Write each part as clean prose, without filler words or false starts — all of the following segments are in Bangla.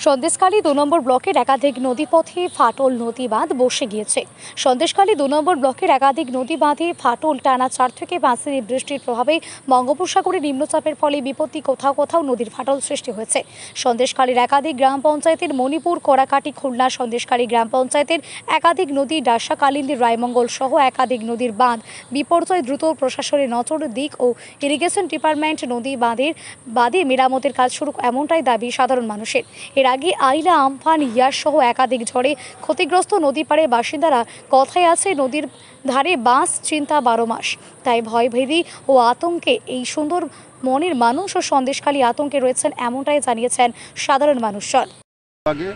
সন্দেশখালী ২ নম্বর ব্লকের একাধিক নদীপথে ফাটল নদী বাঁধ বসে গিয়েছে। সন্দেশখালী ২ নম্বর ব্লকের একাধিক নদী বাঁধে ফাটল টানা ৪ থেকে ৫ দিনের বৃষ্টির প্রভাবে বঙ্গোপসাগরে নিম্নচাপের ফলে বিপত্তি কোথাও কোথাও নদীর ফাটল সৃষ্টি হয়েছে। সন্দেশখালীর একাধিক গ্রাম পঞ্চায়েতের মণিপুর, কড়াকাটি, খুলনা, সন্দেশখালী গ্রাম পঞ্চায়েতের একাধিক নদী, ডাসা, কালিন্দী, রায়মঙ্গল সহ একাধিক নদীর বাঁধ বিপর্যয় দ্রুত প্রশাসনের নজর দিক ও ইরিগেশন ডিপার্টমেন্ট নদী বাঁধে মেরামতের কাজ শুরু, এমনটাই দাবি সাধারণ মানুষের। এর আগে আইলা, আমফান, ইয়াস সহ একাধিক ঝড়ে ক্ষতিগ্রস্ত নদী পাড়ের বাসিন্দারা কথায় আছে নদীর ধারে বাস চিন্তা ১২ মাস। তাই ভয়ভীতি ও আতঙ্কে এই সুন্দর মনের মানুষ ও সন্দেশখালী আতঙ্কে রয়েছেন, এমনটাই জানিয়েছেন সাধারণ মানুষজন। আগে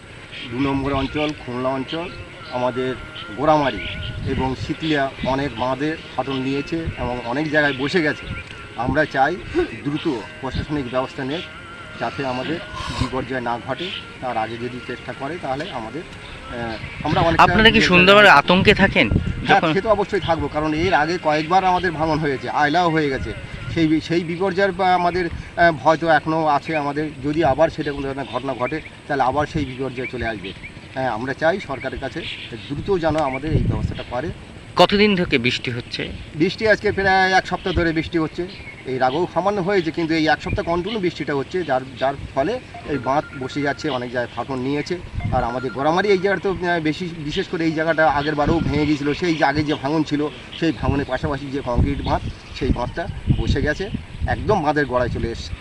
২ নম্বর অঞ্চল, খুলনা অঞ্চল, আমাদের গোড়ামারি এবং শীতলিয়া অনেক বাঁধে ফাটল নিয়েছে এবং অনেক জায়গায় বসে গেছে। আমরা চাই দ্রুত প্রশাসনিক ব্যবস্থা নেয় যাতে আমাদের বিপর্যয় না ঘটে। তার আগে যদি চেষ্টা করে তাহলে আমাদের আমরা অনেক। আপনারা কি সুন্দরভাবে আতঙ্কে থাকেন? হ্যাঁ, সে তো অবশ্যই থাকবো, কারণ এর আগে কয়েকবার আমাদের ভাঙন হয়েছে, আইলাও হয়ে গেছে। সেই বিপর্যয়ের আমাদের ভয় তো এখনও আছে আমাদের। যদি আবার সেটা কোনো ধরনের ঘটনা ঘটে তাহলে আবার সেই বিপর্যয় চলে আসবে। হ্যাঁ, আমরা চাই সরকারের কাছে দ্রুত যেন আমাদের এই ব্যবস্থাটা করে। কতদিন থেকে বৃষ্টি হচ্ছে? বৃষ্টি আজকে প্রায় ১ সপ্তাহ ধরে বৃষ্টি হচ্ছে। এর আগেও সামান্য হয়েছে, কিন্তু এই ১ সপ্তাহ কন্টিনিউ বৃষ্টিটা হচ্ছে, যার ফলে এই বাঁধ বসে যাচ্ছে, অনেক জায়গায় ফাটল নিয়েছে। আর আমাদের গোড়ামারি এই জায়গাটা তো বিশেষ করে এই জায়গাটা আগের বারেও ভেঙে গিয়েছিলো। সেই আগে যে ভাঙন ছিল, সেই ভাঙনের পাশাপাশি যে কংক্রিট বাঁধ, সেই বাঁধটা বসে গেছে, একদম বাঁধের গোড়ায় চলে এসছে।